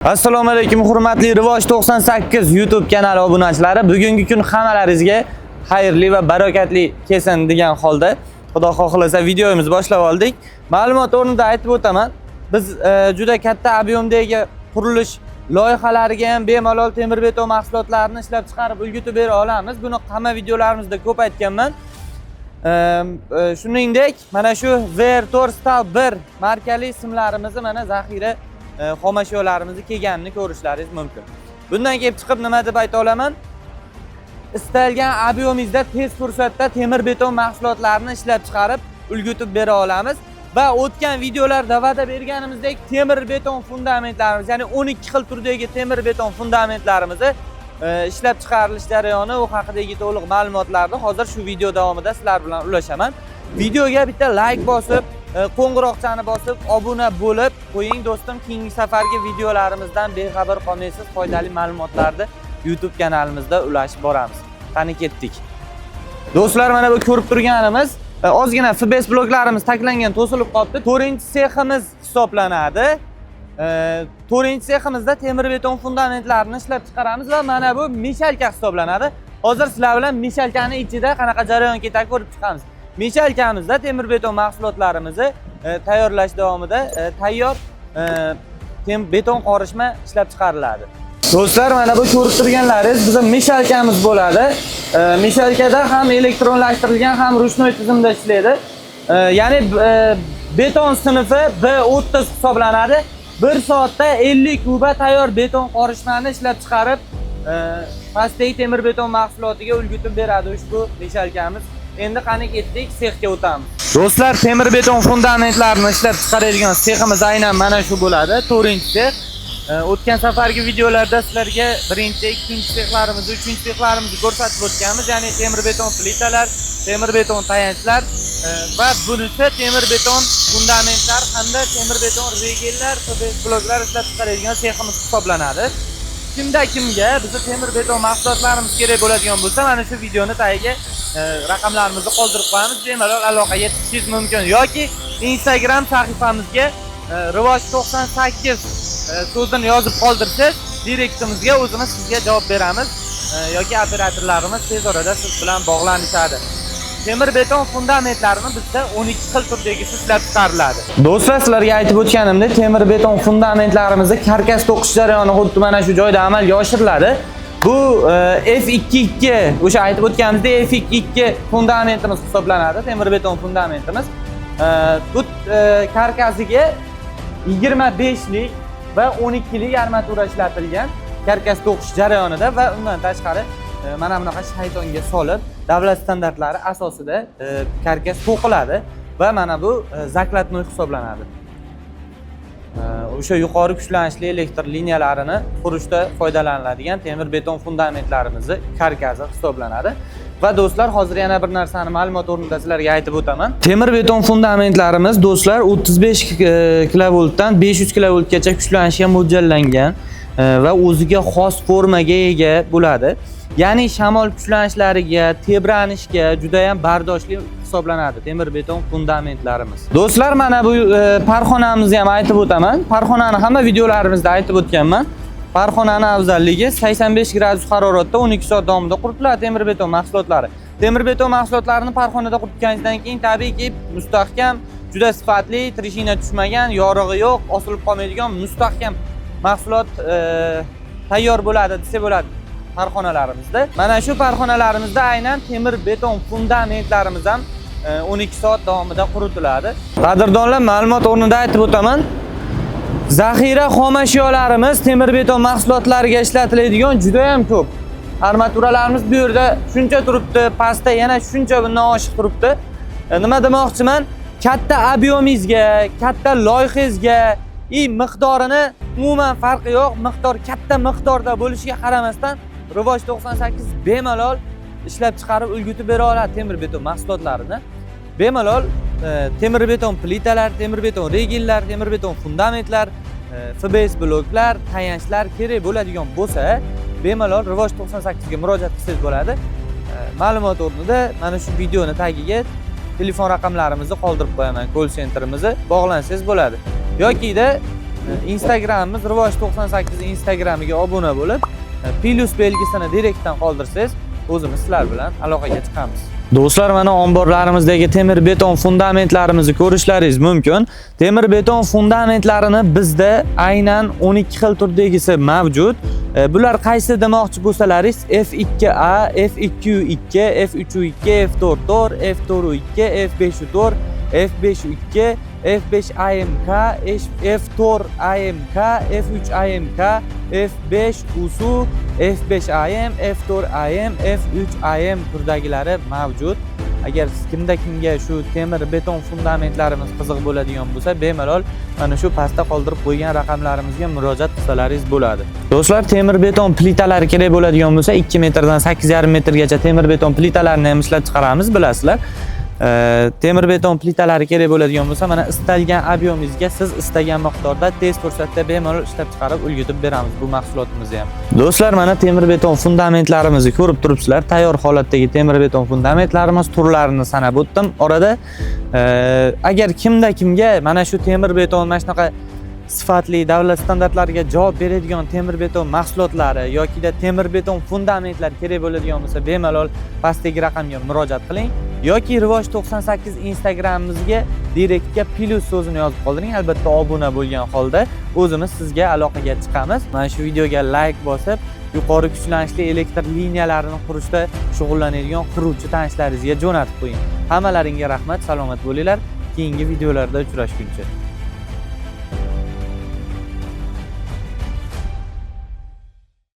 Assalomu alaykum hurmatli Rivoj 98 YouTube kanali obunachilari. Bugungi kun hammalaringizga xayrli va barakatli kelsin degan holda, Xudo xohlasa videomizni boshlab oldik. Ma'lumot o'rnida aytib o'taman. Biz juda katta ob'yomdagi qurilish loyihalariga ham bemalol temir beton mahsulotlarini ishlab chiqarib ulgutib bera olamiz. Buni hamma videolarimizda ko'p aytganman. Shuningdek, mana shu Vertorstal 1 markali ismlarimizni mana zaxira xomashyolarimizni kelganini ko'rishlaringiz mumkin. Bundan kelib chiqib nima deb ayta olaman? Istalgan ob'yomingizda tez fursatda temir beton mahsulotlarini ishlab chiqarib ulgutib bera olamiz va o'tgan videolarda va'da berganimizdek temir beton fundamentlarimiz, ya'ni 12 xil turdagi temir beton fundamentlarimizni ishlab chiqarilish jarayoni u haqidagi to'liq ma'lumotlarni hozir shu video davomida sizlar bilan ulashaman. Videoga bitta like bosib, qo'ng'iroqchani bosib, obuna bo'lib qo'ying do'stim. Keyingi safargi videolarimizdan bexabar qolmaysiz. Foydali ma'lumotlarni YouTube kanalimizda ulashib boramiz. Qani ketdik. Do'stlar, mana bu ko'rib turganimiz ozgina FBS bloklarimiz taklangan, to'silib qolibdi. 4-seximiz hisoblanadi. 4-seximizda temir beton fundamentlarini ishlab chiqaramiz va mana bu meshalka hisoblanadi. Hozir sizlar bilan meshalkani ichida qanaqa jarayon ketadi ko'rib chiqamiz. Meshalkamizda temir beton mahsulotlarimizni tayyorlash davomida tayyor beton qorishma ishlab chiqariladi. Do'stlar, mana bu ko'rib turganlaringiz bizning meshalkamiz bo'ladi. Meshalkada ham elektronlashtirilgan, ham ruchnoy tizimda ishlaydi. Ya'ni beton sinfi B30 hisoblanadi. 1 soatda 50 kuba tayyor beton qorishmani ishlab chiqarib, pastdagi temir beton mahsulotiga ulgutib beradi ushbu meshalkamiz. Endi qani ketdik, sexga o'tamiz. Do'stlar, temir beton fundamentlarini ishlab chiqaradigan seximiz aynan mana shu bo'ladi, 4-sex. O'tgan safargi videolarda sizlarga 1-chi, 2-chi sexlarimizni, 3-chi sexlarimizni ko'rsatib o'tganmiz, ya'ni temir beton plitalar, temir beton tayanchlar va bunisi temir beton fundamentlar hamda temir beton regellar, bloklar ishlab chiqaradigan seximiz hisoblanadi. Kimga bizga temir beton mahsulotlarimiz kerak bo'ladigan bo'lsa, mana shu videoni tagiga raqamlarimizni qoldirib qo'yamiz. Bemalol aloqaga chiqishingiz mumkin yoki Instagram sahifamizga Rivoj 98 so'zini yozib qoldirsangiz, direktimizga o'zimiz sizga javob beramiz yoki operatorlarimiz tez orada siz bilan bog'lanishadi. Temir beton fundamentlarini bizda 12 xil turdagi ishlab chiqariladi. Do'stlar, sizlarga aytib o'tganimdek, temir beton fundamentlarimizni karkas to'qish jarayoni xuddi mana shu joyda amalga oshiriladi. Bu F22, o'sha aytib o'tganimizdek F22 fundamentimiz hisoblanadi, temir beton fundamentimiz. Bu karkasiga 25lik va 12lik armatura ishlatilgan karkas to'qish jarayonida va undan tashqari mana bunaqa shaytonga solib davlat standartlari asosida karkas to'qiladi va mana bu zaklatnoy hisoblanadi. O'sha yuqori kuchlanishli elektr liniyalarini qurishda foydalaniladigan temir beton fundamentlarimizni karkasi hisoblanadi. Va do'stlar, hozir yana bir narsani ma'lumot o'rnida sizlarga aytib o'taman. Temir beton fundamentlarimiz do'stlar 35 kilovoltdan 500 kilovoltgacha kuchlanishga mo'ljallangan va o'ziga xos formaga ega bo'ladi. Ya'ni shamol kuchlanishlariga, tebranishga juda ham bardoshli hisoblanadi temir beton fundamentlarimiz. Do'stlar, mana bu parxonamizni ham aytib o'taman. Parxonani hamma videolarimizda aytib o'tganman. Parxonani afzalligi 85 gradus haroratda 12 soat davomida quritiladi temir beton mahsulotlari. Temir beton mahsulotlarini parxonada quritganingizdan keyin tabiiyki mustahkam, juda sifatli, trishina tushmagan, yorug'i yo'q, osilib qolmaydigan mustahkam mahsulot tayyor bo'ladi desa bo'ladi parxonalarimizda. Mana shu parxonalarimizda aynan temir beton fundamentlarimiz ham 12 soat davomida quritiladi. Qadrdonlar, ma'lumot o'rnida aytib o'taman. Zaxira xomashyolarimiz temir beton mahsulotlariga ishlatiladigan juda ham ko'p. Armaturalarimiz bu yerda shuncha turibdi, pastda yana shuncha bundan oshiq turibdi. Nima demoqchiman? Katta ob'yomingizga, katta loyihangizga miqdorini umuman farqi yo'q. Miqdor katta miqdorda bo'lishiga qaramasdan Rivoj 98 bemalol ishlab chiqarib ulgutib bera oladi temir beton mahsulotlarini. Bemalol temir beton plitalar, temir beton regellar, temir beton fundamentlar, FBS bloklar, tayanchlar kerak bo'ladigan bo'lsa, bemalol Rivoj 98 ga murojaat qilsangiz bo'ladi. Ma'lumot o'rnida mana shu videoni tagiga telefon raqamlarimizni qoldirib qo'yaman, call centerimizni bog'lansangiz bo'ladi. Yoki Instagramimiz Rivoj 98 Instagramiga obuna bo'lib, plus belgisini direktdan qoldirsangiz, o'zimiz sizlar bilan aloqaga chiqamiz. Do'stlar, mana omborlarimizdagi temir beton fundamentlarimizni ko'rishlaringiz mumkin. Temir beton fundamentlarini bizda aynan 12 xil turdagisi mavjud. Bular qaysi demoqchi bo'lsalaringiz, F2A, F2U2, F3U2, F4-4, F4U2, F5U4, F5U2, F5AMK, F4AMK, F3AMK, F5USU, F5AM, F4AM, F3AM turdagilari mavjud. Agar kimga shu temir beton fundamentlarimiz qiziq bo'ladigan bo'lsa, bemalol mana shu pastda qoldirib qo'ygan raqamlarimizga murojaat qilsalaringiz bo'ladi. Do'stlar, temir beton plitalari kerak bo'ladigan bo'lsa, 2 metrdan 8,5 metrgacha temir beton plitalarni ham ishlab chiqaramiz, bilasizlar. Temir beton plitalari kerak bo'ladigan bo'lsa, mana istalgan ob'yomingizga siz istagan miqdorda tez fursatda bemalol ishlab chiqarib ulgutib beramiz bu mahsulotimizni ham. Do'stlar, mana temir beton fundamentlarimizni ko'rib turibsizlar. Tayyor holatdagi temir beton fundamentlarimiz turlarini sanab o'tdim. Orada agar kimga mana shu temir beton mana shunaqa sifatli davlat standartlariga javob beradigan temir beton mahsulotlari yoki temir beton fundamentlar kerak bo'ladigan bo'lsa, bemalol pastdagi raqamga murojaat qiling yoki Rivoj 98 Instagramimizga direktga plus so'zini yozib qoldiring. Albatta obuna bo'lgan holda o'zimiz sizga aloqaga chiqamiz. Mana shu videoga like bosib, yuqori kuchlanishli elektr liniyalarini qurishda shug'ullanadigan quruvchi tanishlaringizga jo'natib qo'ying. Hammalaringga rahmat, salomat bo'linglar. Keyingi videolarda uchrashguncha.